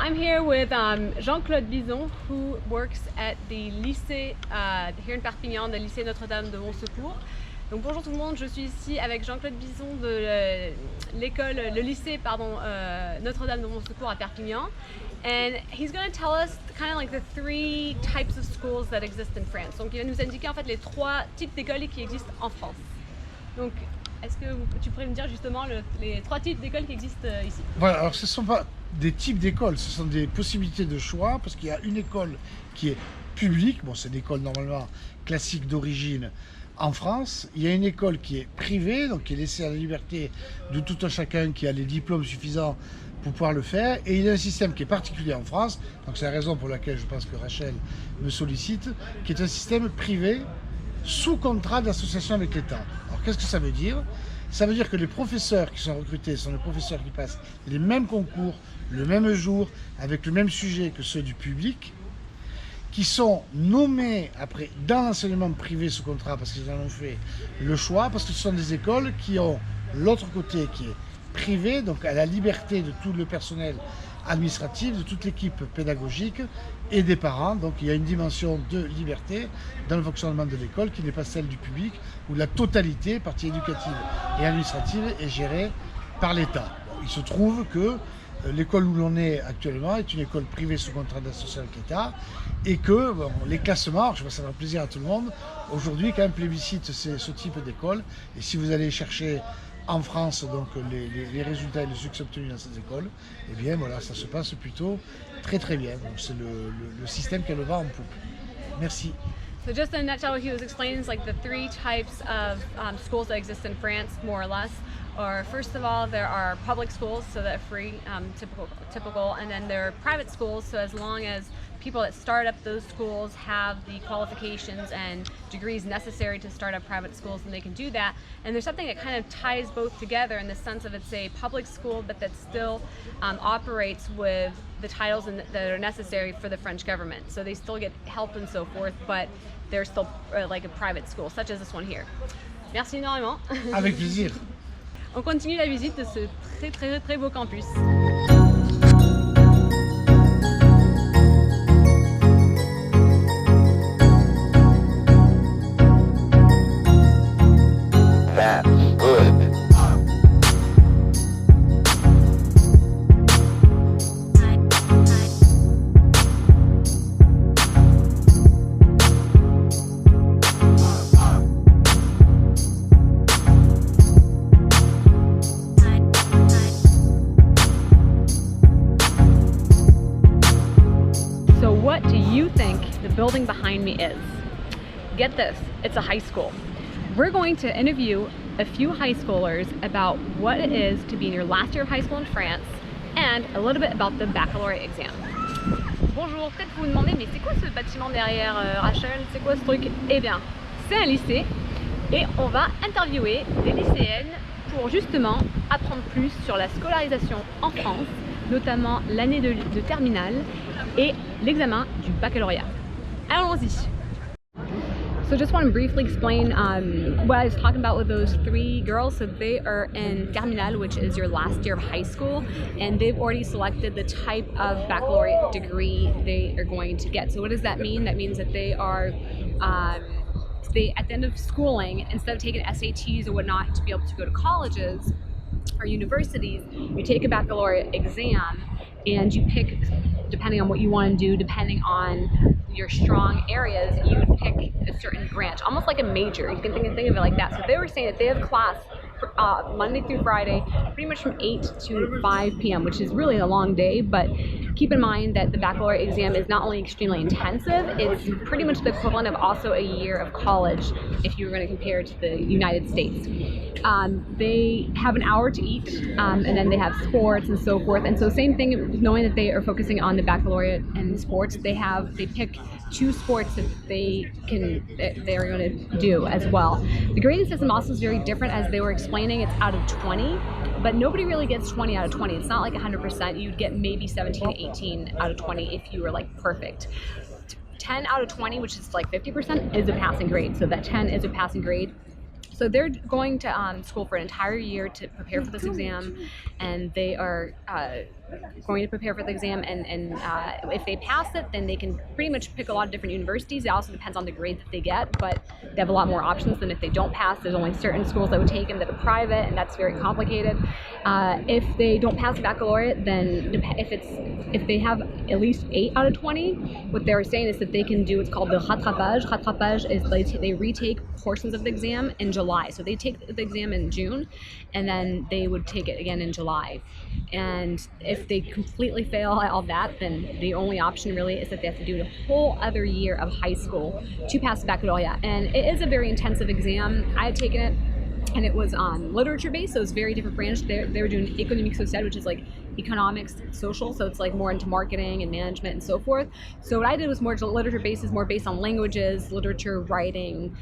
I'm here with Jean-Claude Bison, who works at the lycée here in Perpignan, the lycée Notre-Dame de Monsecours. Donc bonjour tout le monde, je suis ici avec Jean-Claude Bison de le lycée Notre-Dame de Monsecours à Perpignan. And he's going to tell us kind of like the three types of schools that exist in France. Donc il va nous indiquer en fait les trois types d'écoles qui existent en France. Donc est-ce que tu pourrais me dire justement les trois types d'écoles qui existent ici? Voilà, alors ce ne sont pas des types d'écoles, ce sont des possibilités de choix, parce qu'il y a une école qui est publique, bon c'est une école normalement classique d'origine en France, il y a une école qui est privée, donc qui est laissée à la liberté de tout un chacun qui a les diplômes suffisants pour pouvoir le faire, et il y a un système qui est particulier en France, donc c'est la raison pour laquelle je pense que Rachel me sollicite, qui est un système privé sous contrat d'association avec l'État. Alors qu'est-ce que ça veut dire? Ça veut dire que les professeurs qui sont recrutés sont les professeurs qui passent les mêmes concours, le même jour, avec le même sujet que ceux du public, qui sont nommés après dans l'enseignement privé sous contrat parce qu'ils en ont fait le choix, parce que ce sont des écoles qui ont l'autre côté qui est privé, donc à la liberté de tout le personnel administratif, de toute l'équipe pédagogique et des parents. Donc il y a une dimension de liberté dans le fonctionnement de l'école qui n'est pas celle du public, où la totalité, partie éducative et administrative, est gérée par l'État. Bon, il se trouve que l'école où l'on est actuellement est une école privée sous contrat d'association avec l'État et que bon, les classements, je pense que ça va faire plaisir à tout le monde, aujourd'hui quand même plébiscite ce type d'école. Et si vous allez chercher en France donc les résultats et le succès obtenus dans ces écoles, eh bien voilà, ça se passe plutôt très bien. Donc c'est le système qu'elle va en poupe. Merci. So just in a nutshell, what he was explaining is like the three types of schools that exist in France, more or less. Or first of all, there are public schools, so that free, typical, and then there are private schools. So as long as people that start up those schools have the qualifications and degrees necessary to start up private schools, then they can do that. And there's something that kind of ties both together in the sense of it's a public school, but that still operates with the titles that are necessary for the French government. So they still get help and so forth, but they're still like a private school, such as this one here. Merci énormément. Avec plaisir. On continue la visite de ce très beau campus. That's good. So what do you think the building behind me is? Get this, it's a high school. We're going to interview a few high schoolers about what it is to be in your last year of high school in France and a little bit about the baccalaureate exam. Bonjour, peut-être vous vous demandez, mais c'est quoi ce bâtiment derrière Rachel? C'est quoi ce truc? Eh bien, c'est un lycée et on va interviewer des lycéennes pour justement apprendre plus sur la scolarisation en France, notamment l'année de terminale et l'examen du baccalauréat. Allons-y! So just want to briefly explain what I was talking about with those three girls. So they are in Terminale, which is your last year of high school, and they've already selected the type of baccalaureate degree they are going to get. So what does that mean? That means that they are at the end of schooling, instead of taking SATs or whatnot to be able to go to colleges or universities, you take a baccalaureate exam and you pick, depending on what you want to do, depending on your strong areas, you pick a certain branch, almost like a major. You can think of it like that. So they were saying that they have class Monday through Friday, pretty much from 8 to 5 p.m., which is really a long day, but keep in mind that the baccalaureate exam is not only extremely intensive, it's pretty much the equivalent of also a year of college if you were going to compare it to the United States. They have an hour to eat, and then they have sports and so forth. And so same thing, knowing that they are focusing on the baccalaureate and sports, they pick 2 sports that they're going to do as well. The grading system also is very different, as they were explaining. It's out of 20, but nobody really gets 20 out of 20. It's not like 100%. You'd get maybe 17 to 18 out of 20 if you were like perfect. 10 out of 20, which is like 50%, is a passing grade. So that 10 is a passing grade. So So they're going to school for an entire year to prepare for this exam, and they are going to prepare for the exam, and if they pass it, then they can pretty much pick a lot of different universities. It also depends on the grade that they get, but they have a lot more options than if they don't pass. There's only certain schools that would take them that are private, and that's very complicated. If they don't pass the baccalaureate, then if they have at least 8 out of 20, what they're saying is that they can do what's called the rattrapage. Rattrapage is they retake portions of the exam in July. So they take the exam in June, and then they would take it again in July. And if they completely fail at all that, then the only option really is that they have to do a whole other year of high school to pass the baccalaureate. And it is a very intensive exam. I had taken it, and it was literature based, so it's a very different branch. They were doing économique sociale, which is like economics, social, so it's like more into marketing and management and so forth. So what I did was more literature based, is more based on languages, literature, writing,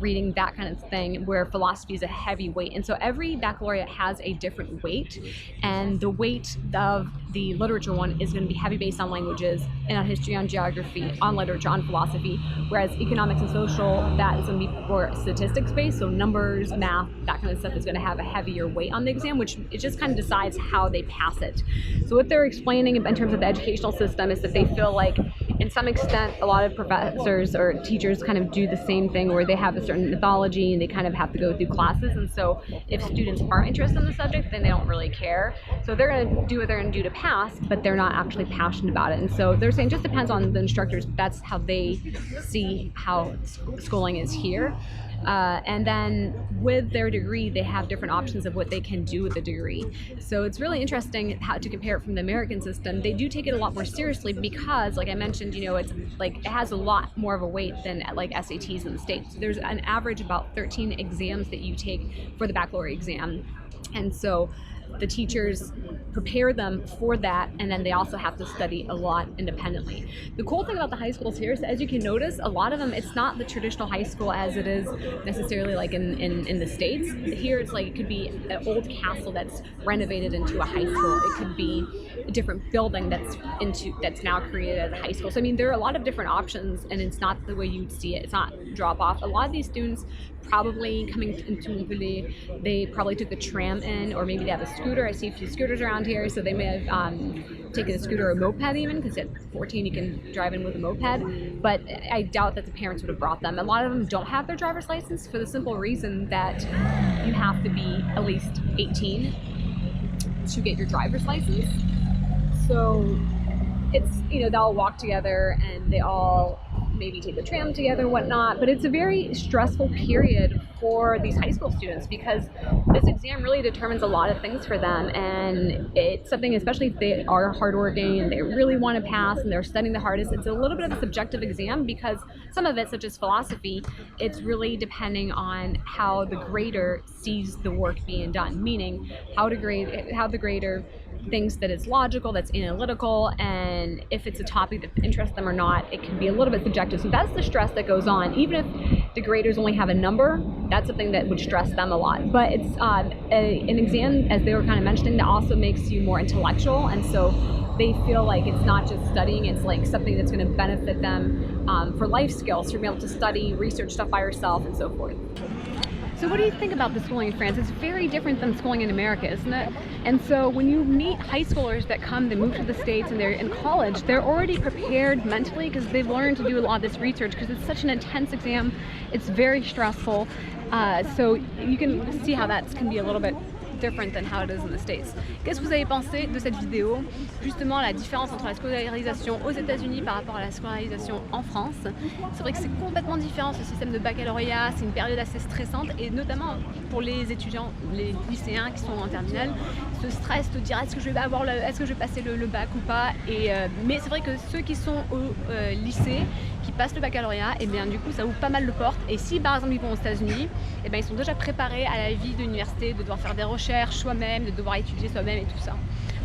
reading, that kind of thing, where philosophy is a heavy weight. And so every baccalaureate has a different weight, and the weight of the literature one is going to be heavy based on languages and on history, on geography, on literature, on philosophy, whereas economics and social, that is going to be more statistics based, so numbers, math, that kind of stuff is going to have a heavier weight on the exam, which it just kind of decides how they pass it. So what they're explaining in terms of the educational system is that they feel like, in some extent, a lot of professors or teachers kind of do the same thing, where they have a certain mythology and they kind of have to go through classes. And so if students are interested in the subject, then they don't really care. So they're going to do what they're going to do to pass, but they're not actually passionate about it. And so they're saying it just depends on the instructors. That's how they see how schooling is here. And then with their degree, they have different options of what they can do with the degree. So it's really interesting how to compare it from the American system. They do take it a lot more seriously because, like I mentioned, it's like it has a lot more of a weight than like SATs in the States. There's an average about 13 exams that you take for the baccalaureate exam. And so the teachers prepare them for that, and then they also have to study a lot independently. The cool thing about the high schools here is, as you can notice, a lot of them, it's not the traditional high school as it is necessarily like in the States. Here it's like it could be an old castle that's renovated into a high school. It could be a different building that's now created as a high school. So I mean, there are a lot of different options, and it's not the way you'd see it. It's not drop off. A lot of these students probably coming into Montpellier, they probably took the tram in, or maybe they have a scooter. I see a few scooters around here, so they may have taken a scooter or a moped even, because at 14 you can drive in with a moped, but I doubt that the parents would have brought them. A lot of them don't have their driver's license for the simple reason that you have to be at least 18 to get your driver's license. So it's, they all walk together and they all maybe take the tram together, whatnot, but it's a very stressful period for these high school students because this exam really determines a lot of things for them, and it's something, especially if they are hardworking and they really want to pass and they're studying the hardest, it's a little bit of a subjective exam because some of it, such as philosophy, it's really depending on how the grader sees the work being done, meaning how the grader thinks that it's logical, that's analytical, and if it's a topic that interests them or not, it can be a little bit subjective. So that's the stress that goes on. Even if the graders only have a number, that's something that would stress them a lot. But it's an exam, as they were kind of mentioning, that also makes you more intellectual, and so they feel like it's not just studying, it's like something that's going to benefit them for life skills, to be able to study, research stuff by yourself, and so forth. So what do you think about the schooling in France? It's very different than schooling in America, isn't it? And so when you meet high schoolers that come, they move to the States and they're in college, they're already prepared mentally because they've learned to do a lot of this research because it's such an intense exam. It's very stressful. So you can see how that can be a little bit different than how it is in the States. Qu'est-ce que vous avez pensé de cette vidéo? Justement, la différence entre la scolarisation aux États-Unis par rapport à la scolarisation en France. C'est vrai que c'est complètement différent ce système de baccalauréat, c'est une période assez stressante et notamment pour les étudiants, les lycéens qui sont en terminale, ce stress de dire est-ce que je vais passer le bac ou pas, mais c'est vrai que ceux qui sont au lycée, qui passent le baccalauréat, et bien du coup ça ouvre pas mal de portes, et si par exemple ils vont aux États-Unis, et bien ils sont déjà préparés à la vie de l'université, de devoir faire des recherches soi-même, de devoir étudier soi-même et tout ça.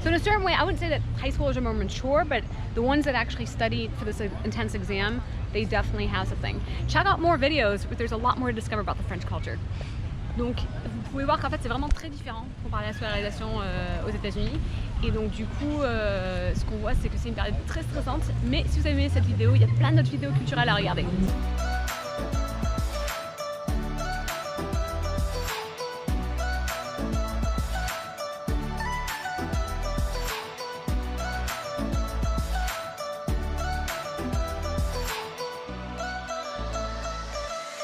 So in a certain way, I would say that high schoolers are more mature, but the ones that actually studied for this intense exam, they definitely have something. Check out more videos, there's a lot more to discover about the French culture. Donc vous pouvez voir qu'en fait c'est vraiment très différent comparé à la scolarisation aux États-Unis. Et donc du coup, ce qu'on voit c'est que c'est une période très stressante. Mais si vous avez aimé cette vidéo, il y a plein d'autres vidéos culturelles à regarder.